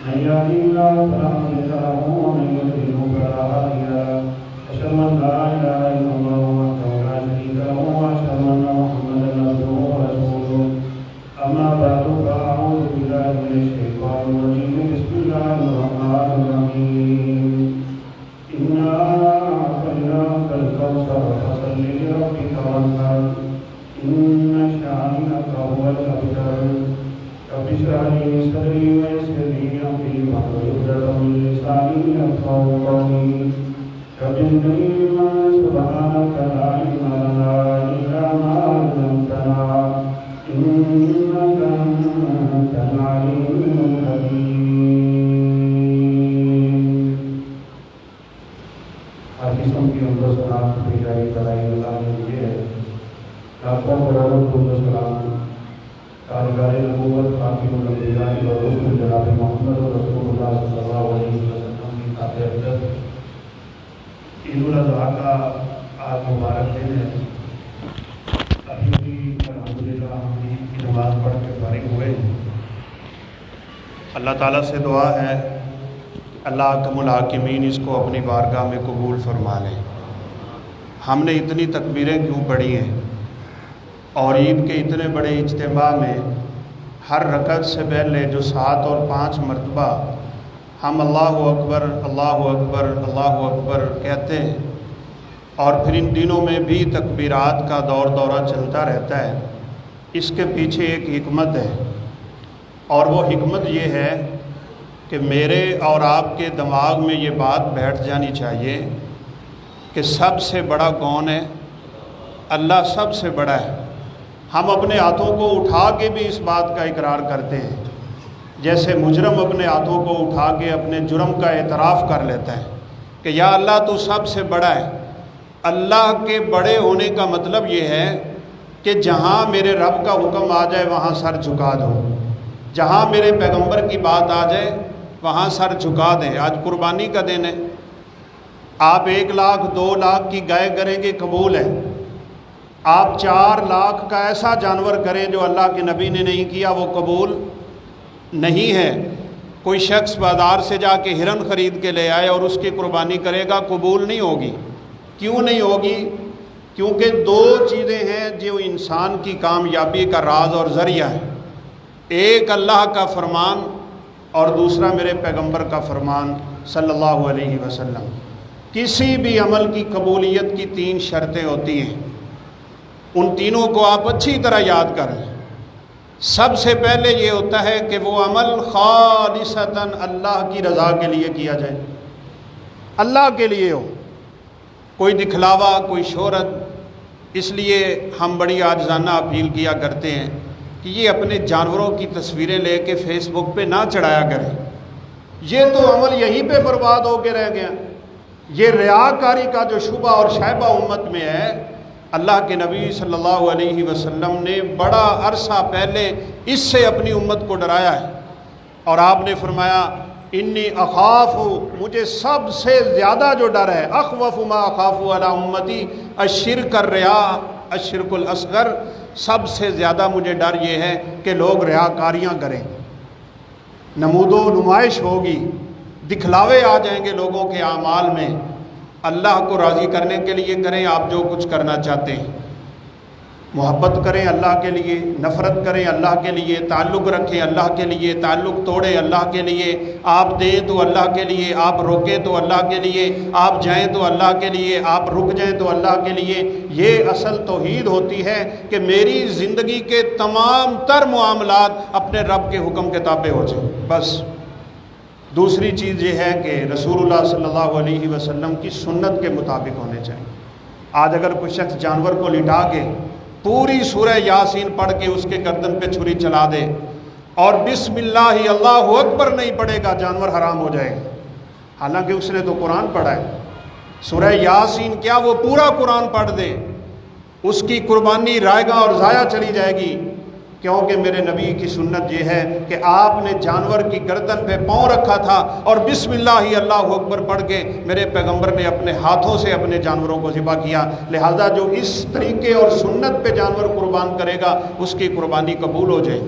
من يهده الله فلا مضل له ومن يضلل فلا هادي له أشهد أن لا إله إلا الله وحده لا شريك له وأشهد أن محمدا عبده ورسوله أما بعد فأعوذ بالله من الشيطان الرجيم بسم الله الرحمن الرحيم إنا أعطيناك الكوثر فصل لربك وانحر إن شانئك هو الأبتر رب اشرح لي صدري ويسر لي أمري واحلل عقدة من لساني يفقهوا قولي رب زدني سبحانك لا علم لنا إلا ما علمتنا إنك أنت العليم الحكيم. حدیثوں کی عمد و سلام کی جاری کرائی اللہ نے یہ ہے لاکھوں کروڑوں درود و سلام تاجدار نبوت خاتم الانبیاء والرسل جناب محمد رسول اللہ صلی اللہ علیہ وسلم کی خاطر عزت. عید الاضحیٰ کا آج مبارک دن ہے. ابھی بھی الحمدللہ ہم عید کی نماز پڑھ کے فارغ ہوئے ہیں. اللہ تعالیٰ سے دعا ہے اللہ حکم الحاکمین اس کو اپنی بارگاہ میں قبول فرما لیں. ہم نے اتنی تکبیریں کیوں پڑھی ہیں اور عید کے اتنے بڑے اجتماع میں ہر رکعت سے پہلے جو 7 اور 5 مرتبہ ہم اللہ اکبر اللہ اکبر اللہ اکبر کہتے ہیں اور پھر ان دنوں میں بھی تکبیرات کا دورہ چلتا رہتا ہے، اس کے پیچھے ایک حکمت ہے اور وہ حکمت یہ ہے کہ میرے اور آپ کے دماغ میں یہ بات بیٹھ جانی چاہیے کہ سب سے بڑا کون ہے؟ اللہ سب سے بڑا ہے. ہم اپنے ہاتھوں کو اٹھا کے بھی اس بات کا اقرار کرتے ہیں، جیسے مجرم اپنے ہاتھوں کو اٹھا کے اپنے جرم کا اعتراف کر لیتا ہے کہ یا اللہ تو سب سے بڑا ہے. اللہ کے بڑے ہونے کا مطلب یہ ہے کہ جہاں میرے رب کا حکم آ جائے وہاں سر جھکا دو، جہاں میرے پیغمبر کی بات آ جائے وہاں سر جھکا دیں. آج قربانی کا دن ہے، آپ 1 لاکھ 2 لاکھ کی گائے کریں گے قبول ہے. آپ 4 لاکھ کا ایسا جانور کریں جو اللہ کے نبی نے نہیں کیا وہ قبول نہیں ہے. کوئی شخص بازار سے جا کے ہرن خرید کے لے آئے اور اس کی قربانی کرے گا قبول نہیں ہوگی. کیوں نہیں ہوگی؟ کیونکہ 2 چیزیں ہیں جو انسان کی کامیابی کا راز اور ذریعہ ہے. ایک اللہ کا فرمان اور دوسرا میرے پیغمبر کا فرمان صلی اللہ علیہ وسلم. کسی بھی عمل کی قبولیت کی 3 شرطیں ہوتی ہیں، ان تینوں کو آپ اچھی طرح یاد کریں. سب سے پہلے یہ ہوتا ہے کہ وہ عمل خالصتاً اللہ کی رضا کے لیے کیا جائے، اللہ کے لیے ہو، کوئی دکھلاوا کوئی شہرت. اس لیے ہم بڑی عاجزانہ اپیل کیا کرتے ہیں کہ یہ اپنے جانوروں کی تصویریں لے کے فیس بک پہ نہ چڑھایا کریں. یہ تو عمل یہیں پہ برباد ہو کے رہ گیا. یہ ریاکاری کا جو شبہ اور شائبہ امت میں ہے، اللہ کے نبی صلی اللہ علیہ وسلم نے بڑا عرصہ پہلے اس سے اپنی امت کو ڈرایا ہے اور آپ نے فرمایا انی اخاف، مجھے سب سے زیادہ جو ڈر ہے، اخوف ما اخاف علی امتی الشرک الریا الشرک الاصغر، سب سے زیادہ مجھے ڈر یہ ہے کہ لوگ ریاکاریاں کریں، نمود و نمائش ہوگی، دکھلاوے آ جائیں گے لوگوں کے اعمال میں. اللہ کو راضی کرنے کے لیے کریں آپ جو کچھ کرنا چاہتے ہیں. محبت کریں اللہ کے لیے، نفرت کریں اللہ کے لیے، تعلق رکھیں اللہ کے لیے، تعلق توڑیں اللہ کے لیے، آپ دیں تو اللہ کے لیے، آپ روکیں تو اللہ کے لیے، آپ جائیں تو اللہ کے لیے، آپ رک جائیں تو اللہ کے لیے. یہ اصل توحید ہوتی ہے کہ میری زندگی کے تمام تر معاملات اپنے رب کے حکم کے تابع ہو جائیں بس. دوسری چیز یہ ہے کہ رسول اللہ صلی اللہ علیہ وسلم کی سنت کے مطابق ہونے چاہیے. آج اگر کوئی شخص جانور کو لٹا کے پوری سورہ یاسین پڑھ کے اس کے گردن پہ چھری چلا دے اور بسم اللہ اللہ اکبر نہیں پڑھے گا، جانور حرام ہو جائے گا. حالانکہ اس نے تو قرآن پڑھا ہے. سورہ یاسین کیا وہ پورا قرآن پڑھ دے، اس کی قربانی رائے گا اور ضائع چلی جائے گی. کیونکہ میرے نبی کی سنت یہ ہے کہ آپ نے جانور کی گردن پہ پاؤں رکھا تھا اور بسم اللہ اللہ اکبر پڑھ کے میرے پیغمبر نے اپنے ہاتھوں سے اپنے جانوروں کو ذبح کیا. لہذا جو اس طریقے اور سنت پہ جانور قربان کرے گا اس کی قربانی قبول ہو جائے.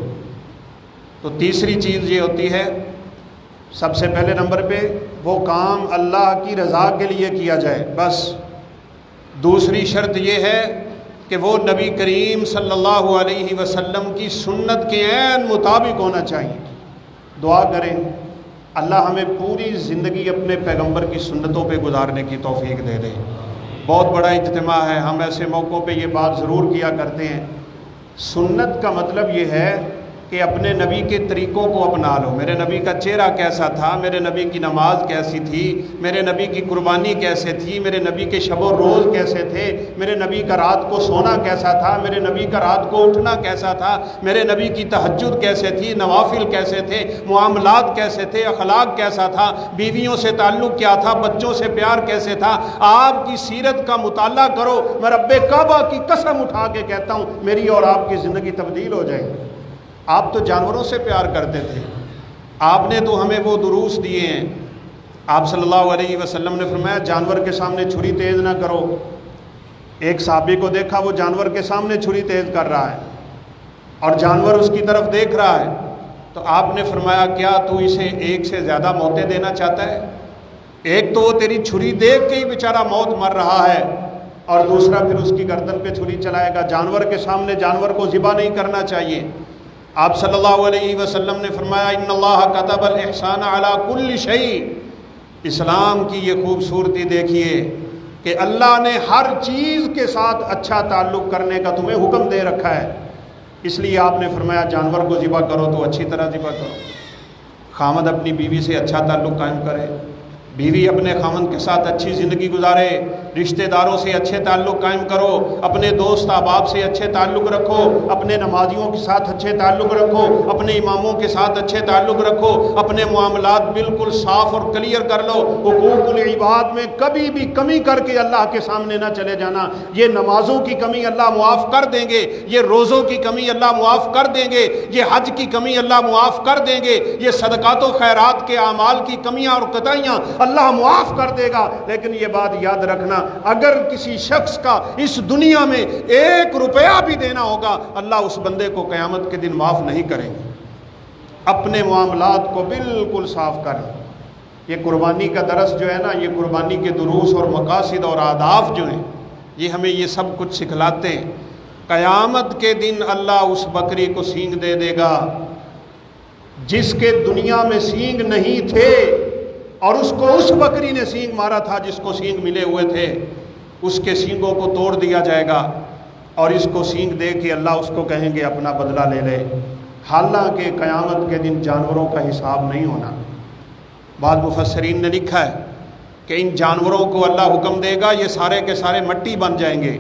تو تیسری چیز یہ ہوتی ہے سب سے پہلے نمبر پہ وہ کام اللہ کی رضا کے لیے کیا جائے بس۔ دوسری شرط یہ ہے کہ وہ نبی کریم صلی اللہ علیہ وسلم کی سنت کے عین مطابق ہونا چاہیے۔ دعا کریں اللہ ہمیں پوری زندگی اپنے پیغمبر کی سنتوں پہ گزارنے کی توفیق دے دے۔ بہت بڑا اجتماع ہے، ہم ایسے موقعوں پہ یہ بات ضرور کیا کرتے ہیں۔ سنت کا مطلب یہ ہے کہ اپنے نبی کے طریقوں کو اپنا لو۔ میرے نبی کا چہرہ کیسا تھا، میرے نبی کی نماز کیسی تھی، میرے نبی کی قربانی کیسے تھی، میرے نبی کے شب و روز کیسے تھے، میرے نبی کا رات کو سونا کیسا تھا، میرے نبی کا رات کو اٹھنا کیسا تھا، میرے نبی کی تہجد کیسے تھی، نوافل کیسے تھے، معاملات کیسے تھے، اخلاق کیسا تھا، بیویوں سے تعلق کیا تھا، بچوں سے پیار کیسے تھا۔ آپ کی سیرت کا مطالعہ کرو، میں رب کعبہ کی قسم اٹھا کے کہتا ہوں میری اور آپ کی زندگی تبدیل ہو جائے گی۔ آپ تو جانوروں سے پیار کرتے تھے، آپ نے تو ہمیں وہ دروس دیے ہیں۔ آپ صلی اللہ علیہ وسلم نے فرمایا جانور کے سامنے چھری تیز نہ کرو۔ ایک صحابی کو دیکھا وہ جانور کے سامنے چھری تیز کر رہا ہے اور جانور اس کی طرف دیکھ رہا ہے، تو آپ نے فرمایا کیا تو اسے ایک سے زیادہ موتیں دینا چاہتا ہے؟ ایک تو وہ تیری چھری دیکھ کے ہی بیچارہ موت مر رہا ہے اور دوسرا پھر اس کی گردن پہ چھری چلائے گا۔ جانور کے سامنے جانور کو ذبح نہیں کرنا چاہیے۔ آپ صلی اللہ علیہ وسلم نے فرمایا ان اللہ کتب الاحسان علی کل شیء۔ اسلام کی یہ خوبصورتی دیکھیے کہ اللہ نے ہر چیز کے ساتھ اچھا تعلق کرنے کا تمہیں حکم دے رکھا ہے، اس لیے آپ نے فرمایا جانور کو ذبح کرو تو اچھی طرح ذبح کرو۔ خامد اپنی بیوی سے اچھا تعلق قائم کرے، بیوی اپنے خامد کے ساتھ اچھی زندگی گزارے، رشتہ داروں سے اچھے تعلق قائم کرو، اپنے دوست احباب سے اچھے تعلق رکھو، اپنے نمازیوں کے ساتھ اچھے تعلق رکھو، اپنے اماموں کے ساتھ اچھے تعلق رکھو، اپنے معاملات بالکل صاف اور کلیئر کر لو۔ حقوق العباد میں کبھی بھی کمی کر کے اللہ کے سامنے نہ چلے جانا۔ یہ نمازوں کی کمی اللہ معاف کر دیں گے، یہ روزوں کی کمی اللہ معاف کر دیں گے، یہ حج کی کمی اللہ معاف کر دیں گے، یہ صدقات و خیرات کے اعمال کی کمیاں اور قطائیاں اللہ معاف کر دے گا۔ لیکن یہ بات یاد رکھنا اگر کسی شخص کا اس دنیا میں 1 روپیہ بھی دینا ہوگا اللہ اس بندے کو قیامت کے دن معاف نہیں کریں گے۔ اپنے معاملات کو بالکل صاف کریں۔ یہ قربانی کا درس جو ہے نا، یہ قربانی کے دروس اور مقاصد اور آداب جو ہیں یہ ہمیں یہ سب کچھ سکھلاتے ہیں۔ قیامت کے دن اللہ اس بکری کو سینگ دے دے گا جس کے دنیا میں سینگ نہیں تھے اور اس کو اس بکری نے سینگ مارا تھا جس کو سینگ ملے ہوئے تھے، اس کے سینگوں کو توڑ دیا جائے گا اور اس کو سینگ دے کے اللہ اس کو کہیں گے اپنا بدلہ لے لے۔ حالانکہ قیامت کے دن جانوروں کا حساب نہیں ہونا۔ بعض مفسرین نے لکھا ہے کہ ان جانوروں کو اللہ حکم دے گا یہ سارے کے سارے مٹی بن جائیں گے،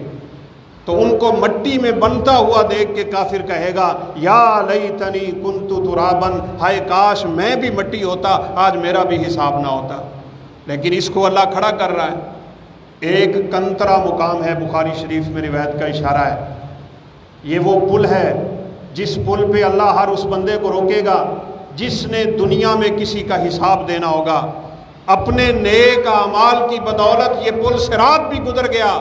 تو ان کو مٹی میں بنتا ہوا دیکھ کے کافر کہے گا یا لیتنی کنت ترابا، ہائے کاش میں بھی مٹی ہوتا، آج میرا بھی حساب نہ ہوتا۔ لیکن اس کو اللہ کھڑا کر رہا ہے۔ ایک کنترا مقام ہے، بخاری شریف میں روایت کا اشارہ ہے، یہ وہ پل ہے جس پل پہ اللہ ہر اس بندے کو روکے گا جس نے دنیا میں کسی کا حساب دینا ہوگا۔ اپنے نیک اعمال کی بدولت یہ پل صراط بھی گزر گیا،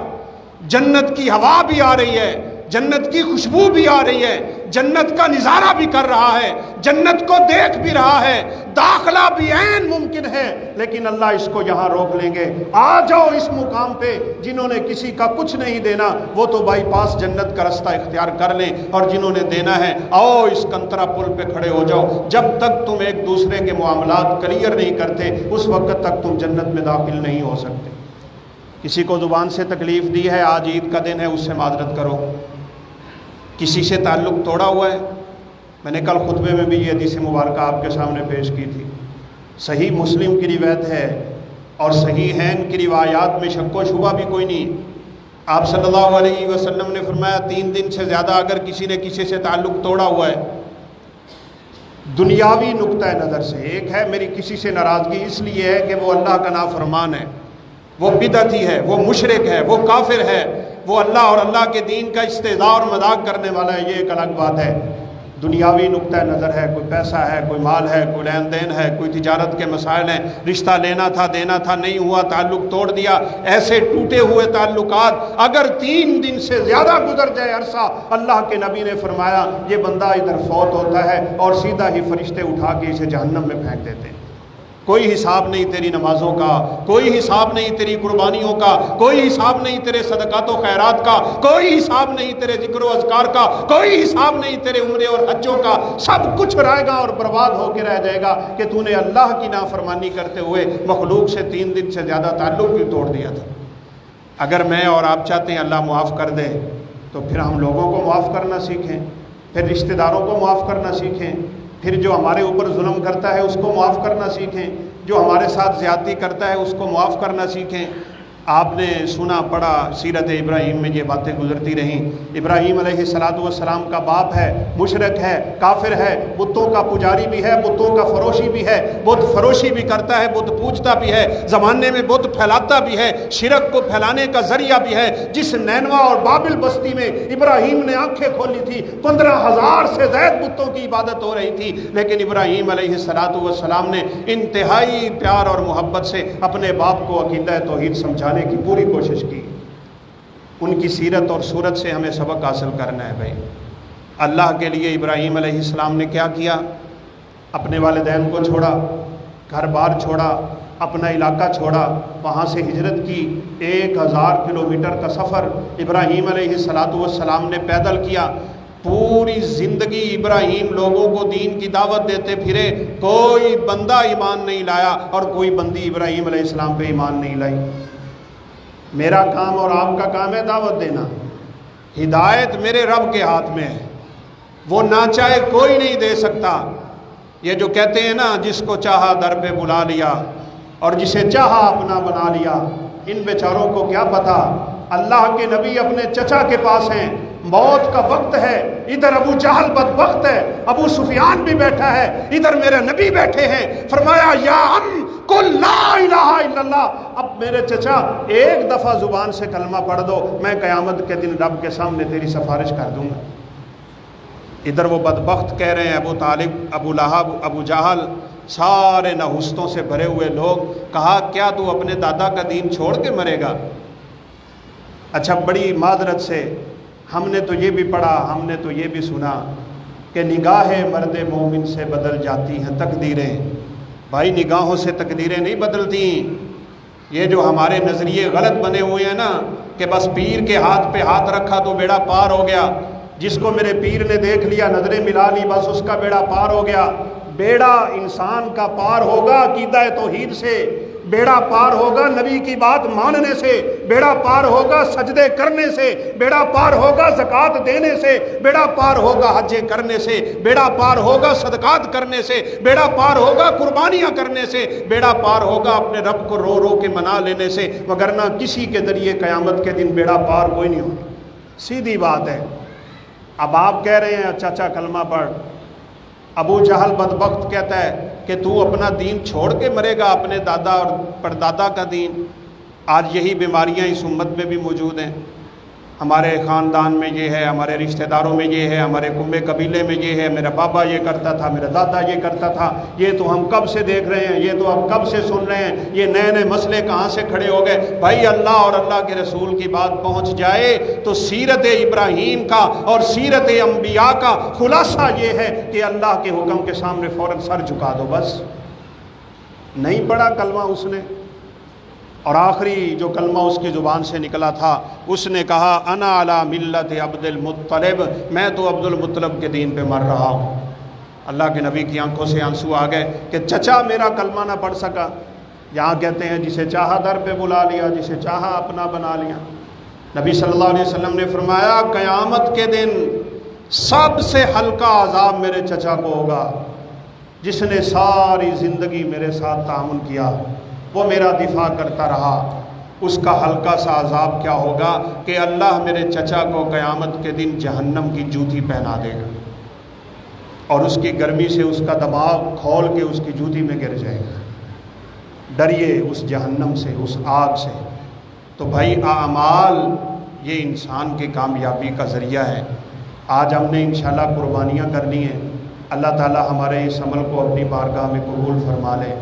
جنت کی ہوا بھی آ رہی ہے، جنت کی خوشبو بھی آ رہی ہے، جنت کا نظارہ بھی کر رہا ہے، جنت کو دیکھ بھی رہا ہے، داخلہ بھی عین ممکن ہے، لیکن اللہ اس کو یہاں روک لیں گے۔ آ جاؤ اس مقام پہ، جنہوں نے کسی کا کچھ نہیں دینا وہ تو بائی پاس جنت کا رستہ اختیار کر لیں، اور جنہوں نے دینا ہے آؤ اس کنترا پل پہ کھڑے ہو جاؤ۔ جب تک تم ایک دوسرے کے معاملات کلیئر نہیں کرتے اس وقت تک تم جنت میں داخل نہیں ہو سکتے۔ کسی کو زبان سے تکلیف دی ہے، آج عید کا دن ہے، اس سے معذرت کرو۔ کسی سے تعلق توڑا ہوا ہے، میں نے کل خطبے میں بھی یہ حدیث مبارکہ آپ کے سامنے پیش کی تھی، صحیح مسلم کی روایت ہے اور صحیحین کی روایات میں شک و شبہ بھی کوئی نہیں۔ آپ صلی اللہ علیہ وسلم نے فرمایا 3 دن سے زیادہ اگر کسی نے کسی سے تعلق توڑا ہوا ہے دنیاوی نقطہ نظر سے، ایک ہے میری کسی سے ناراضگی اس لیے ہے کہ وہ اللہ کا نافرمان ہے، وہ بدعتی ہے، وہ مشرک ہے، وہ کافر ہے، وہ اللہ اور اللہ کے دین کا استہزاء اور مذاق کرنے والا ہے، یہ ایک الگ بات ہے۔ دنیاوی نقطہ نظر ہے، کوئی پیسہ ہے، کوئی مال ہے، کوئی لین دین ہے، کوئی تجارت کے مسائل ہیں، رشتہ لینا تھا دینا تھا نہیں ہوا، تعلق توڑ دیا، ایسے ٹوٹے ہوئے تعلقات اگر 3 دن سے زیادہ گزر جائے عرصہ، اللہ کے نبی نے فرمایا یہ بندہ ادھر فوت ہوتا ہے اور سیدھا ہی فرشتے اٹھا کے اسے جہنم میں پھینک دیتے ہیں۔ کوئی حساب نہیں تیری نمازوں کا، کوئی حساب نہیں تیری قربانیوں کا، کوئی حساب نہیں تیرے صدقات و خیرات کا، کوئی حساب نہیں تیرے ذکر و اذکار کا، کوئی حساب نہیں تیرے عمرے اور حجوں کا۔ سب کچھ رہے گا اور برباد ہو کے رہ جائے گا کہ تو نے اللہ کی نافرمانی کرتے ہوئے مخلوق سے 3 دن سے زیادہ تعلق بھی توڑ دیا تھا۔ اگر میں اور آپ چاہتے ہیں اللہ معاف کر دے تو پھر ہم لوگوں کو معاف کرنا سیکھیں، پھر رشتہ داروں کو معاف کرنا سیکھیں، پھر جو ہمارے اوپر ظلم کرتا ہے اس کو معاف کرنا سیکھیں، جو ہمارے ساتھ زیادتی کرتا ہے اس کو معاف کرنا سیکھیں۔ آپ نے سنا پڑھا سیرت ابراہیم میں یہ باتیں گزرتی رہیں۔ ابراہیم علیہ السلام کا باپ ہے، مشرک ہے، کافر ہے، بتوں کا پجاری بھی ہے، بتوں کا فروشی بھی ہے، بت فروشی بھی کرتا ہے، بت پوجتا بھی ہے، زمانے میں بت پھیلاتا بھی ہے، شرک کو پھیلانے کا ذریعہ بھی ہے۔ جس نینوا اور بابل بستی میں ابراہیم نے آنکھیں کھولی تھی 15,000 سے زائد بتوں کی عبادت ہو رہی تھی، لیکن ابراہیم علیہ السلام نے انتہائی پیار اور محبت سے اپنے باپ کو عقیدہ توحید سمجھانے کی پوری کوشش کی۔ ان کی سیرت اور صورت سے ہمیں سبق حاصل کرنا ہے بھائی۔ اللہ کے لیے ابراہیم علیہ السلام نے کیا کیا؟ اپنے والدین کو چھوڑا، گھر بار چھوڑا، اپنا علاقہ چھوڑا، وہاں سے ہجرت کی۔ 1000 کلومیٹر کا سفر ابراہیم علیہ السلام نے پیدل کیا۔ پوری زندگی ابراہیم لوگوں کو دین کی دعوت دیتے پھرے، کوئی بندہ ایمان نہیں لایا اور کوئی بندی ابراہیم علیہ السلام پہ ایمان نہیں لائی۔ میرا کام اور آپ کا کام ہے دعوت دینا۔ ہدایت میرے رب کے ہاتھ میں ہے، وہ نہ چاہے کوئی نہیں دے سکتا۔ یہ جو کہتے ہیں نا جس کو چاہا در پہ بلا لیا اور جسے چاہا اپنا بنا لیا، ان بیچاروں کو کیا پتا۔ اللہ کے نبی اپنے چچا کے پاس ہیں، موت کا وقت ہے، ادھر ابو جہل بدبخت ہے، ابو سفیان بھی بیٹھا ہے، ادھر میرے نبی بیٹھے ہیں۔ فرمایا یا قل لا الہ الا اللہ، اب میرے چچا ایک دفعہ زبان سے کلمہ پڑھ دو، میں قیامت کے دن رب کے سامنے تیری سفارش کر دوں گا۔ ادھر وہ بدبخت کہہ رہے ہیں، ابو طالب، ابو لہب، ابو جہل، سارے نحوستوں سے بھرے ہوئے لوگ، کہا کیا تو اپنے دادا کا دین چھوڑ کے مرے گا؟ اچھا بڑی معذرت سے ہم نے تو یہ بھی پڑھا، ہم نے تو یہ بھی سنا کہ نگاہ مرد مومن سے بدل جاتی ہیں تقدیریں۔ بھائی نگاہوں سے تقدیریں نہیں بدلتی۔ یہ جو ہمارے نظریے غلط بنے ہوئے ہیں نا کہ بس پیر کے ہاتھ پہ ہاتھ رکھا تو بیڑا پار ہو گیا، جس کو میرے پیر نے دیکھ لیا، نظریں ملا لی، بس اس کا بیڑا پار ہو گیا۔ بیڑا انسان کا پار ہوگا عقیدہ توحید سے، بیڑا پار ہوگا نبی کی بات ماننے سے، بیڑا پار ہوگا سجدے کرنے سے، بیڑا پار ہوگا زکوٰۃ دینے سے، بیڑا پار ہوگا حج کرنے سے، بیڑا پار ہوگا صدقات کرنے سے، بیڑا پار ہوگا قربانیاں کرنے سے، بیڑا پار ہوگا اپنے رب کو رو رو کے منا لینے سے، وگرنہ کسی کے ذریعے قیامت کے دن بیڑا پار کوئی نہیں ہوگا۔ سیدھی بات ہے۔ اب آپ کہہ رہے ہیں چاچا کلمہ پڑھ، ابو جہل بدبخت کہتا ہے کہ تو اپنا دین چھوڑ کے مرے گا، اپنے دادا اور پردادا کا دین۔ آج یہی بیماریاں اس امت میں بھی موجود ہیں۔ ہمارے خاندان میں یہ ہے، ہمارے رشتہ داروں میں یہ ہے، ہمارے کنبے قبیلے میں یہ ہے، میرا بابا یہ کرتا تھا، میرا دادا یہ کرتا تھا، یہ تو ہم کب سے دیکھ رہے ہیں، یہ تو ہم کب سے سن رہے ہیں، یہ نئے نئے مسئلے کہاں سے کھڑے ہو گئے۔ بھائی اللہ اور اللہ کے رسول کی بات پہنچ جائے تو سیرت ابراہیم کا اور سیرت انبیاء کا خلاصہ یہ ہے کہ اللہ کے حکم کے سامنے فوراً سر جھکا دو۔ بس نہیں پڑھا کلمہ اس نے، اور آخری جو کلمہ اس کی زبان سے نکلا تھا اس نے کہا انا علی ملت عبد المطلب، میں تو عبد المطلب کے دین پہ مر رہا ہوں۔ اللہ کے نبی کی آنکھوں سے آنسو آ گئے کہ چچا میرا کلمہ نہ پڑھ سکا۔ یہاں کہتے ہیں جسے چاہا در پہ بلا لیا، جسے چاہا اپنا بنا لیا۔ نبی صلی اللہ علیہ وسلم نے فرمایا قیامت کے دن سب سے ہلکا عذاب میرے چچا کو ہوگا، جس نے ساری زندگی میرے ساتھ تعاون کیا، وہ میرا دفاع کرتا رہا۔ اس کا ہلکا سا عذاب کیا ہوگا کہ اللہ میرے چچا کو قیامت کے دن جہنم کی جوتی پہنا دے گا، اور اس کی گرمی سے اس کا دماغ کھول کے اس کی جوتی میں گر جائے گا۔ ڈریے اس جہنم سے، اس آگ سے۔ تو بھائی اعمال یہ انسان کی کامیابی کا ذریعہ ہے۔ آج ہم نے انشاءاللہ قربانیاں کرنی ہیں۔ اللہ تعالی ہمارے اس عمل کو اپنی بارگاہ میں قبول فرما لے۔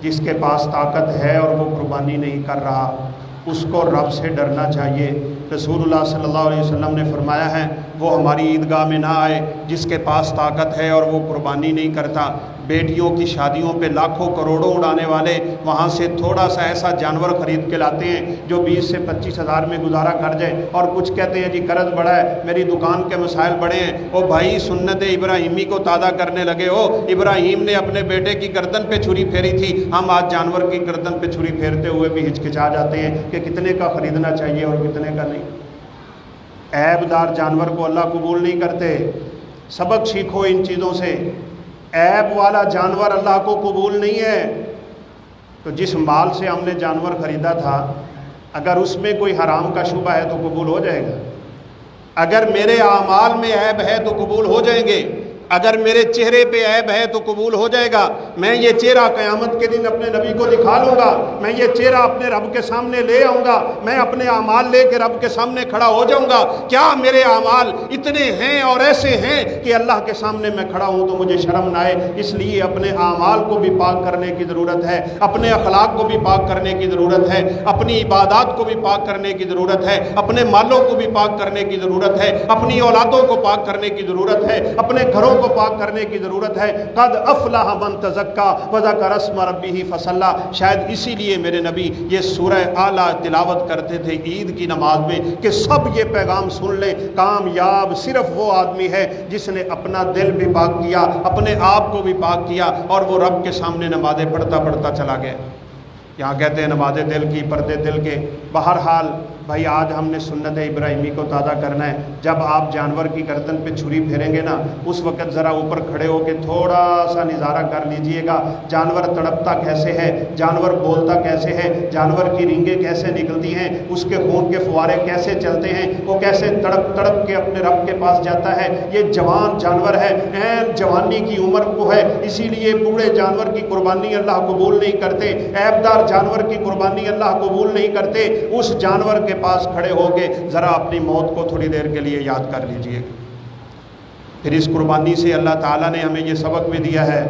جس کے پاس طاقت ہے اور وہ قربانی نہیں کر رہا، اس کو رب سے ڈرنا چاہیے۔ رسول اللہ صلی اللہ علیہ وسلم نے فرمایا ہے وہ ہماری عیدگاہ میں نہ آئے، جس کے پاس طاقت ہے اور وہ قربانی نہیں کرتا۔ بیٹیوں کی شادیوں پہ لاکھوں کروڑوں اڑانے والے وہاں سے تھوڑا سا ایسا جانور خرید کے لاتے ہیں جو 20 سے 25 ہزار میں گزارا کر جائے، اور کچھ کہتے ہیں جی قرض بڑا ہے، میری دکان کے مسائل بڑے ہیں۔ او بھائی، سنت ابراہیمی کو تازہ کرنے لگے ہو۔ ابراہیم نے اپنے بیٹے کی گردن پہ چھری پھیری تھی، ہم آج جانور کی گردن پہ چھری پھیرتے ہوئے بھی ہچکچا جاتے ہیں کہ کتنے کا خریدنا چاہیے اور کتنے کا نہیں۔ عیب دار جانور کو اللہ قبول نہیں کرتے۔ سبق سیکھو ان چیزوں سے۔ عیب والا جانور اللہ کو قبول نہیں ہے۔ تو جس مال سے ہم نے جانور خریدا تھا، اگر اس میں کوئی حرام کا شبہ ہے تو قبول ہو جائے گا۔ اگر میرے اعمال میں عیب ہے تو قبول ہو جائیں گے، اگر میرے چہرے پہ عیب ہے تو قبول ہو جائے گا۔ میں یہ چہرہ قیامت کے دن اپنے نبی کو دکھا لوں گا، میں یہ چہرہ اپنے رب کے سامنے لے آؤں گا، میں اپنے اعمال لے کے رب کے سامنے کھڑا ہو جاؤں گا۔ کیا میرے اعمال اتنے ہیں اور ایسے ہیں کہ اللہ کے سامنے میں کھڑا ہوں تو مجھے شرم نہ آئے؟ اس لیے اپنے اعمال کو بھی پاک کرنے کی ضرورت ہے، اپنے اخلاق کو بھی پاک کرنے کی ضرورت ہے، اپنی عبادات کو بھی پاک کرنے کی ضرورت ہے، اپنے مالوں کو بھی پاک کرنے کی ضرورت ہے، اپنی اولادوں کو پاک کرنے کی ضرورت ہے، اپنے گھروں کو پاک کرنے کی ضرورت ہے۔ قد افلح من تزکا وذکر اسم ربہ فصلی۔ شاید اسی لیے میرے نبی یہ سورہ اعلیٰ تلاوت کرتے تھے عید کی نماز میں کہ سب یہ پیغام سن لیں، کامیاب صرف وہ آدمی ہے جس نے اپنا دل بھی پاک کیا، اپنے آپ کو بھی پاک کیا، اور وہ رب کے سامنے نمازیں پڑھتا پڑھتا چلا گیا۔ یہاں کہتے ہیں نماز دل کی، پردے دل کے۔ بہرحال بھائی، آج ہم نے سنت ابراہیمی کو تازہ کرنا ہے۔ جب آپ جانور کی گردن پہ چھری پھیریں گے نا، اس وقت ذرا اوپر کھڑے ہو کے تھوڑا سا نظارہ کر لیجئے گا، جانور تڑپتا کیسے ہے، جانور بولتا کیسے ہے، جانور کی رینگیں کیسے نکلتی ہیں، اس کے خون کے فوارے کیسے چلتے ہیں، وہ کیسے تڑپ تڑپ کے اپنے رب کے پاس جاتا ہے۔ یہ جوان جانور ہے، عین جوانی کی عمر کو ہے، اسی لیے بوڑھے جانور کی قربانی اللہ قبول نہیں کرتے، عیبدار جانور کی قربانی اللہ قبول نہیں کرتے۔ اس جانور کے پاس کھڑے ہو کے ذرا اپنی موت کو تھوڑی دیر کے لیے یاد کر لیجئے۔ پھر اس قربانی سے اللہ تعالیٰ نے ہمیں یہ سبق بھی دیا ہے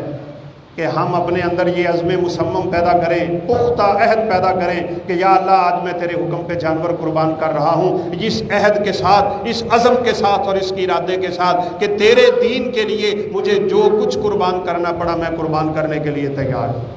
کہ ہم اپنے اندر یہ عزم مصمم پیدا کریں، پختہ عہد پیدا کریں کہ یا اللہ، آج میں تیرے حکم پہ جانور قربان کر رہا ہوں، اس عہد کے ساتھ، اس عزم کے ساتھ اور اس کی ارادے کے ساتھ کہ تیرے دین کے لیے مجھے جو کچھ قربان کرنا پڑا میں قربان کرنے کے لیے تیار ہوں،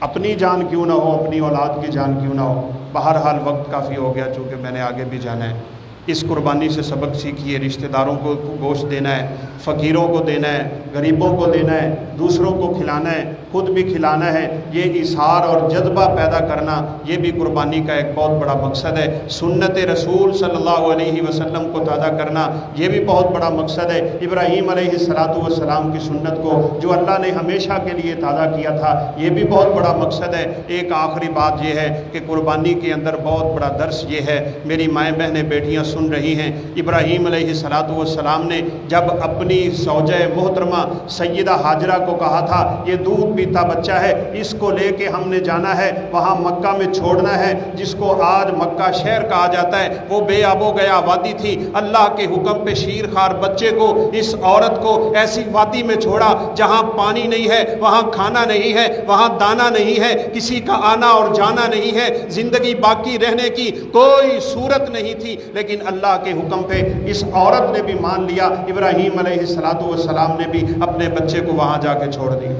اپنی جان کیوں نہ ہو، اپنی اولاد کی جان کیوں نہ ہو۔ بہرحال وقت کافی ہو گیا، چونکہ میں نے آگے بھی جانا ہے۔ اس قربانی سے سبق سیکھیے، رشتہ داروں کو گوشت دینا ہے، فقیروں کو دینا ہے، غریبوں کو دینا ہے، دوسروں کو کھلانا ہے، خود بھی کھلانا ہے۔ یہ اظہار اور جذبہ پیدا کرنا، یہ بھی قربانی کا ایک بہت بڑا مقصد ہے۔ سنت رسول صلی اللہ علیہ وسلم کو تازہ کرنا، یہ بھی بہت بڑا مقصد ہے۔ ابراہیم علیہ السلام کی سنت کو جو اللہ نے ہمیشہ کے لیے تازہ کیا تھا، یہ بھی بہت بڑا مقصد ہے۔ ایک آخری بات یہ ہے کہ قربانی کے اندر بہت بڑا درس یہ ہے، میری مائیں بہنیں بیٹیاں سن رہی ہیں، ابراہیم علیہ السلام نے جب اپنی زوجہ محترمہ سیدہ ہاجرہ کو کہا تھا یہ دودھ پیتا بچہ ہے، اس کو لے کے ہم نے جانا ہے، وہاں مکہ میں چھوڑنا ہے، جس کو آج مکہ شہر کہا جاتا ہے، وہ بے آب و گیا وادی تھی۔ اللہ کے حکم پہ شیر خوار بچے کو، اس عورت کو ایسی وادی میں چھوڑا جہاں پانی نہیں ہے، وہاں کھانا نہیں ہے، وہاں دانا نہیں ہے، کسی کا آنا اور جانا نہیں ہے، زندگی باقی رہنے کی کوئی صورت نہیں تھی، لیکن اللہ کے حکم پہ اس عورت نے بھی مان لیا، ابراہیم علیہ السلام نے بھی اپنے بچے کو وہاں جا کے چھوڑ دیا۔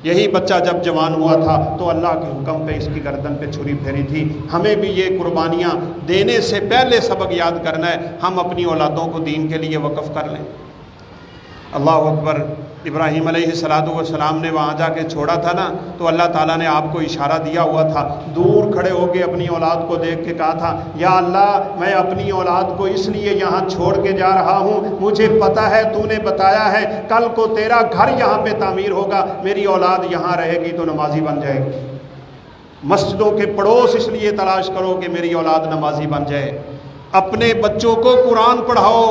یہی بچہ جب جوان ہوا تھا تو اللہ کے حکم پہ اس کی گردن پہ چھری پھیری تھی۔ ہمیں بھی یہ قربانیاں دینے سے پہلے سبق یاد کرنا ہے، ہم اپنی اولادوں کو دین کے لیے وقف کر لیں۔ اللہ اکبر۔ ابراہیم علیہ السلام نے وہاں جا کے چھوڑا تھا نا، تو اللہ تعالیٰ نے آپ کو اشارہ دیا ہوا تھا، دور کھڑے ہو کے اپنی اولاد کو دیکھ کے کہا تھا یا اللہ، میں اپنی اولاد کو اس لیے یہاں چھوڑ کے جا رہا ہوں، مجھے پتا ہے تو نے بتایا ہے کل کو تیرا گھر یہاں پہ تعمیر ہوگا، میری اولاد یہاں رہے گی تو نمازی بن جائے گی۔ مسجدوں کے پڑوس اس لیے تلاش کرو کہ میری اولاد نمازی بن جائے۔ اپنے بچوں کو قرآن پڑھاؤ،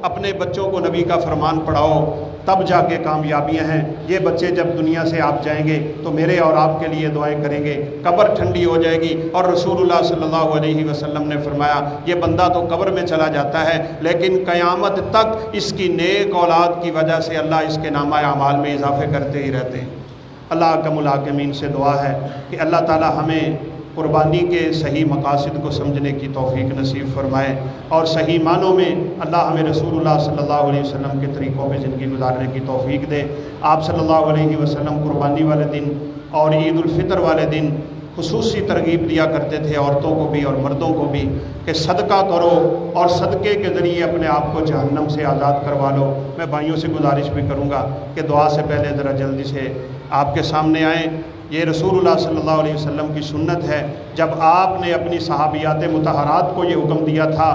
اپنے بچوں کو نبی کا فرمان پڑھاؤ، تب جا کے کامیابیاں ہیں۔ یہ بچے جب دنیا سے آپ جائیں گے تو میرے اور آپ کے لیے دعائیں کریں گے، قبر ٹھنڈی ہو جائے گی، اور رسول اللہ صلی اللہ علیہ وسلم نے فرمایا یہ بندہ تو قبر میں چلا جاتا ہے لیکن قیامت تک اس کی نیک اولاد کی وجہ سے اللہ اس کے نامہ اعمال میں اضافے کرتے ہی رہتے ہیں۔ اللہ کا ملاکمین سے دعا ہے کہ اللہ تعالی ہمیں قربانی کے صحیح مقاصد کو سمجھنے کی توفیق نصیب فرمائے اور صحیح معنوں میں اللہ ہمیں رسول اللہ صلی اللہ علیہ وسلم کے طریقوں پہ زندگی گزارنے کی توفیق دے۔ آپ صلی اللہ علیہ وسلم قربانی والے دن اور عید الفطر والے دن خصوصی ترغیب دیا کرتے تھے عورتوں کو بھی اور مردوں کو بھی کہ صدقہ کرو اور صدقے کے ذریعے اپنے آپ کو جہنم سے آزاد کروا لو۔ میں بھائیوں سے گزارش بھی کروں گا کہ دعا سے پہلے ذرا جلدی سے آپ کے سامنے آئیں۔ یہ رسول اللہ صلی اللہ علیہ وسلم کی سنت ہے، جب آپ نے اپنی صحابیات مطہرات کو یہ حکم دیا تھا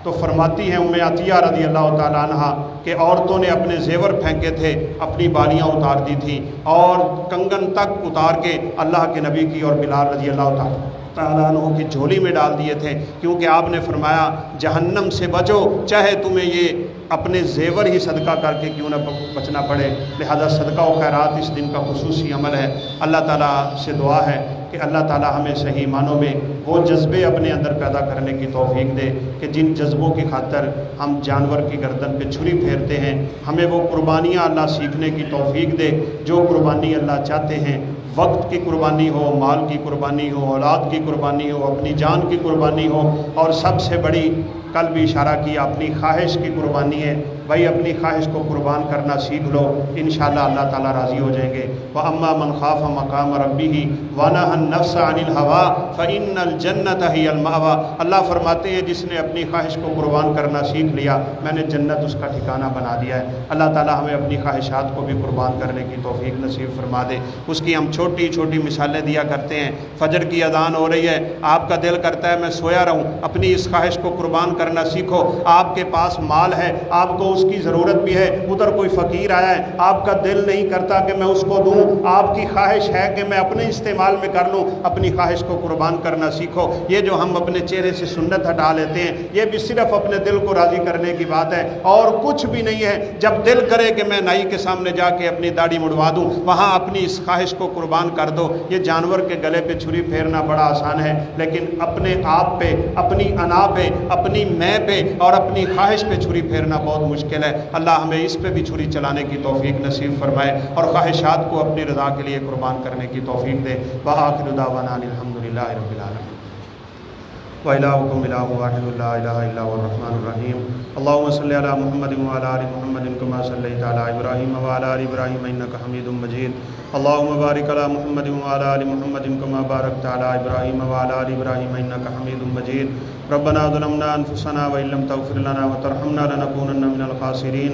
تو فرماتی ہیں ام عطیہ رضی اللہ تعالیٰ عنہ کہ عورتوں نے اپنے زیور پھینکے تھے، اپنی بالیاں اتار دی تھیں اور کنگن تک اتار کے اللہ کے نبی کی اور بلال رضی اللہ تعالیٰ عنہ کی جھولی میں ڈال دیے تھے، کیونکہ آپ نے فرمایا جہنم سے بچو چاہے تمہیں یہ اپنے زیور ہی صدقہ کر کے کیوں نہ بچنا پڑے۔ لہذا صدقہ و خیرات اس دن کا خصوصی عمل ہے۔ اللہ تعالیٰ سے دعا ہے کہ اللہ تعالیٰ ہمیں صحیح معنوں میں وہ جذبے اپنے اندر پیدا کرنے کی توفیق دے کہ جن جذبوں کی خاطر ہم جانور کی گردن پہ چھری پھیرتے ہیں، ہمیں وہ قربانیاں اللہ سیکھنے کی توفیق دے جو قربانی اللہ چاہتے ہیں، وقت کی قربانی ہو، مال کی قربانی ہو، اولاد کی قربانی ہو، اپنی جان کی قربانی ہو، اور سب سے بڑی کل بھی اشارہ کیا اپنی خواہش کی قربانی ہے۔ بھائی اپنی خواہش کو قربان کرنا سیکھ لو، انشاءاللہ اللہ تعالیٰ راضی ہو جائیں گے۔ وَأَمَّا مَنْ خَافَ مَقَامَ رَبِّهِ وَنَهَى النَّفْسَ عَنِ الْهَوَىٰ فَإِنَّ الْجَنَّةَ هِيَ الْمَأْوَىٰ۔ اللہ فرماتے ہیں جس نے اپنی خواہش کو قربان کرنا سیکھ لیا میں نے جنت اس کا ٹھکانہ بنا دیا ہے۔ اللہ تعالیٰ ہمیں اپنی خواہشات کو بھی قربان کرنے کی توفیق نصیب فرما دے۔ اس کی ہم چھوٹی چھوٹی مثالیں دیا کرتے ہیں۔ فجر کی اذان ہو رہی ہے، آپ کا دل کرتا ہے میں سویا رہوں، اپنی اس خواہش کو قربان کرنا سیکھو۔ آپ کے پاس مال ہے، آپ کو اس کی ضرورت بھی ہے، ادھر کوئی فقیر آیا ہے، آپ کا دل نہیں کرتا کہ میں اس کو دوں، آپ کی خواہش ہے کہ میں اپنے استعمال میں کر لوں، اپنی خواہش کو قربان کرنا سیکھو۔ یہ جو ہم اپنے چہرے سے سنت ہٹا لیتے ہیں یہ بھی صرف اپنے دل کو راضی کرنے کی بات ہے اور کچھ بھی نہیں ہے۔ جب دل کرے کہ میں نائی کے سامنے جا کے اپنی داڑھی مڑوا دوں، وہاں اپنی اس خواہش کو قربان کر دو۔ یہ جانور کے گلے پہ چھری پھیرنا بڑا آسان ہے، لیکن اپنے آپ پہ، اپنی انا پہ، اپنی میں پہ اور اپنی خواہش پہ چھری پھیرنا بہت مشکل ہے۔ اللہ ہمیں اس پہ بھی چھری چلانے کی توفیق نصیب فرمائے اور خواہشات کو اپنی رضا کے لیے قربان کرنے کی توفیق دے۔ وآخر دعوانا الحمدللہ رب العالمین۔ وإلهكم إله واحد لا إله إلا هو الرحمن الرحيم اللهم صل على محمد وعلى آل محمد كما صليت على إبراهيم وعلى آل إبراهيم إنك حميد مجيد اللهم بارك على محمد وعلى آل محمد كما باركت على إبراهيم وعلى آل إبراهيم إنك حميد مجيد ربنا ظلمنا أنفسنا وإن لم تغفر لنا وترحمنا لنكونن من الخاسرين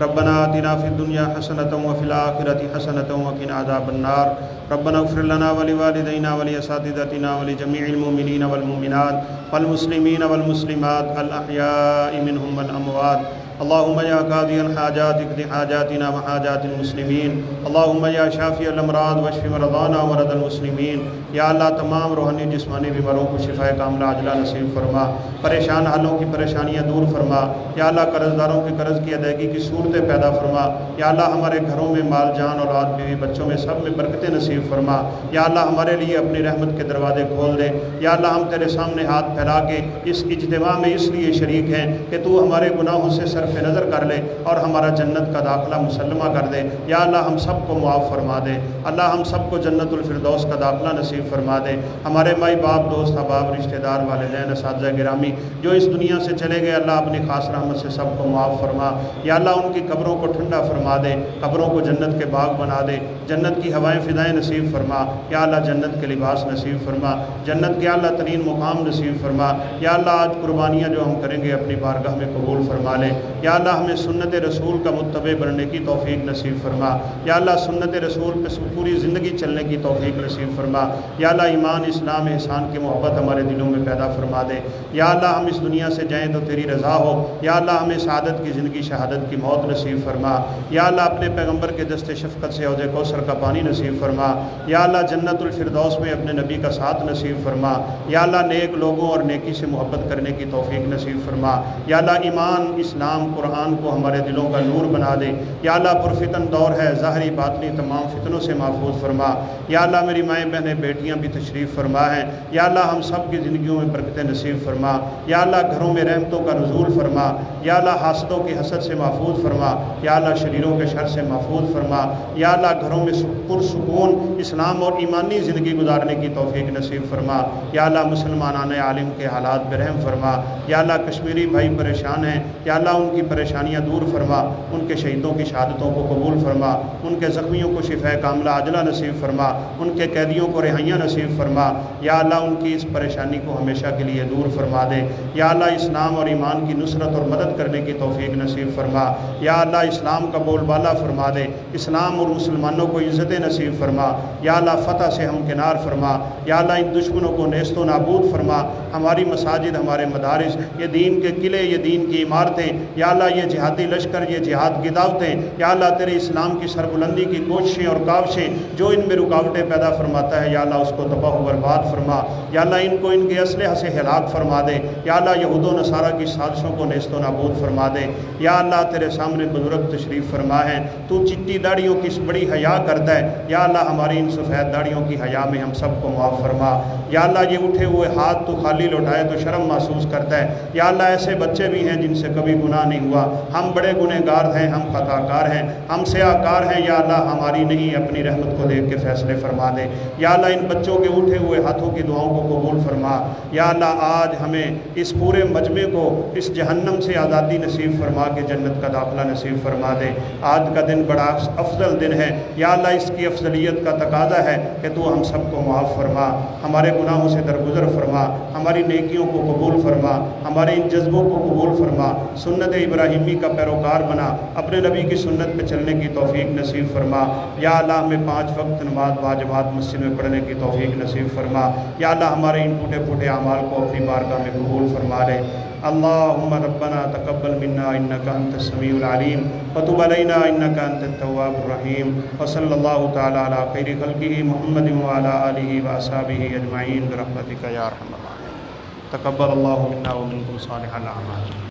ربنا آتنا في الدنيا حسنة وفي الآخرة حسنة وقنا عذاب النار ربنا اغفر لنا ولوالدينا ولأساتذتنا ولجميع المؤمنين والمؤمنات والمسلمين والمسلمات الأحياء منهم والأموات اللهم يا قاضي الحاجات اقض حاجاتنا وحاجات المسلمين اللهم يا شافي الامراض واشف مرضانا ومرضى المسلمين یا اللہ تمام روحانی جسمانی بیماروں کو شفا کاملہ عاجلہ نصیب فرما، پریشان حالوں کی پریشانیاں دور فرما، یا اللہ قرض داروں کے قرض کی ادائیگی کی صورتیں پیدا فرما، یا اللہ ہمارے گھروں میں مال جان اولاد بیوی بچوں میں سب میں برکتیں نصیب فرما، یا اللہ ہمارے لیے اپنی رحمت کے دروازے کھول دے، یا اللہ ہم تیرے سامنے ہاتھ پھیلا کے اس اجتماع میں اس لیے شریک ہیں کہ تو ہمارے گناہوں سے صرف نظر کر لے اور ہمارا جنت کا داخلہ مسلمہ کر دے، یا اللہ ہم سب کو معاف فرما دے، اللہ ہم سب کو جنت الفردوس کا داخلہ نصیب فرما دے، ہمارے مائی باپ دوست احباب رشتہ دار والدین اساتذہ گرامی جو اس دنیا سے چلے گئے اللہ اپنی خاص رحمت سے سب کو معاف فرما، یا اللہ ان کی قبروں کو ٹھنڈا فرما دے، قبروں کو جنت کے باغ بنا دے، جنت کی ہوائیں فضائیں نصیب فرما، یا اللہ جنت کے لباس نصیب فرما، جنت کے اعلیٰ ترین مقام نصیب فرما، یا اللہ آج قربانیاں جو ہم کریں گے اپنی بارگاہ میں قبول فرما لے، یا اللہ ہمیں سنت رسول کا متبع بننے کی توفیق نصیب فرما، یا اللہ سنت رسول پہ پوری زندگی چلنے کی توفیق نصیب فرما، یا اللہ ایمان اسلام احسان کی محبت ہمارے دلوں میں پیدا فرما دے، یا اللہ ہم اس دنیا سے جائیں تو تیری رضا ہو، یا اللہ ہمیں سعادت کی زندگی شہادت کی موت نصیب فرما، یا اللہ اپنے پیغمبر کے دست شفقت سے حوض کوثر کا پانی نصیب فرما، یا اللہ جنت الفردوس میں اپنے نبی کا ساتھ نصیب فرما، یا اللہ نیک لوگوں اور نیکی سے محبت کرنے کی توفیق نصیب فرما، یا اللہ ایمان اسلام قرآن کو ہمارے دلوں کا نور بنا دے۔ یا اللہ پرفتن دور ہے، ظاہری باطنی تمام فتنوں سے محفوظ فرما۔ یا اللہ میری مائیں بہنیں بیٹیاں بھی تشریف فرما ہیں، یا اللہ ہم سب کی زندگیوں میں برکتیں نصیب فرما۔ یا اللہ گھروں میں رحمتوں کا نزول فرما۔ یا اللہ حاسدوں کی حسد سے محفوظ فرما۔ یا اللہ شریروں کے شر سے محفوظ فرما۔ یا اللہ گھروں میں پرسکون اسلام اور ایمانی زندگی گزارنے کی توفیق نصیب فرما۔ یا اللہ مسلمانان عالم کے حالات پہ رحم فرما۔ یا اللہ کشمیری بھائی پریشان ہیں، یا اللہ ان کی پریشانیاں دور فرما، ان کے شہیدوں کی شہادتوں کو قبول فرما، ان کے زخمیوں کو شفاء کاملہ عاجلہ نصیب فرما، ان کے قیدیوں کو رہائیاں نصیب فرما۔ یا اللہ ان کی اس پریشانی کو ہمیشہ کے لیے دور فرما دے۔ یا اللہ اسلام اور ایمان کی نصرت اور مدد کرنے کی توفیق نصیب فرما۔ یا اللہ اسلام کا بول بالا فرما دے، اسلام اور مسلمانوں کو عزت نصیب فرما۔ یا اللہ فتح سے ہمکنار فرما۔ یا اللہ ان دشمنوں کو نیست و نابود فرما۔ ہماری مساجد، ہمارے مدارس، یہ دین کے قلعے، یہ دین کی عمارتیں، یا اللہ یہ جہادی لشکر، یہ جہاد کی دعوتیں، یا اللہ تیرے اسلام کی سربلندی کی کوششیں اور کاوشیں جو ان میں رکاوٹیں پیدا فرماتا ہے، یا اللہ اس کو تباہ و برباد فرما۔ یا اللہ ان کو ان کے اسلحہ سے ہلاک فرما دے۔ یا اللہ یہود و نصارہ کی سازشوں کو نیست و نابود فرما دے۔ یا اللہ تیرے سامنے بزرگ تشریف فرما ہے، تو چٹی داڑیوں کی بڑی حیا کرتا ہے، یا اللہ ہماری ان سفید داڑیوں کی حیا میں ہم سب کو معاف فرما۔ یا اللہ یہ اٹھے ہوئے ہاتھ تو خالی لوٹائے تو شرم محسوس کرتا ہے، یا اللہ ایسے بچے بھی ہیں جن سے کبھی گناہ نہیں ہوا، ہم بڑے گنہگار ہیں، ہم خطا کار ہیں، ہم سیاہ کار ہیں، یا اللہ ہماری نہیں اپنی رحمت کو دیکھ کے فیصلے فرما دے۔ یا اللہ ان بچوں کے اٹھے ہوئے ہاتھوں کی دعاؤں کو قبول فرما۔ یا اللہ آج ہمیں اس پورے مجمع کو اس جہنم سے آزادی نصیب فرما کے جنت کا داخلہ نصیب فرما دے۔ آج کا دن بڑا افضل دن ہے، یا اللہ اس کی افضلیت کا تقاضا ہے کہ تو ہم سب کو معاف فرما، ہمارے گناہوں سے درگزر فرما، ہماری نیکیوں کو قبول فرما، ہمارے ان جذبوں کو قبول فرما، سنت ابراہیمی کا پیروکار بنا، اپنے نبی کی سنت پہ چلنے کی توفیق نصیب فرما۔ یا اللہ ہمیں 5 وقت نماز واجبات مسجد میں پڑھنے کی توفیق نصیب فرما۔ یا اللہ ہمارے ان ٹوٹے پھوٹے اعمال کو اپنی بارگاہ میں قبول فرما لے۔ اللہم ربنا تقبل منا انکا انت السمیع العلیم وتب علینا انکا انت التواب الرحیم وصلی اللہ تعالی علی خیر خلقہ محمد وعلی آلہ واصحابہ اجمعین برحمتک یا ارحم الراحمین۔ تقبل اللہ منا ومنکم صالح الاعمال۔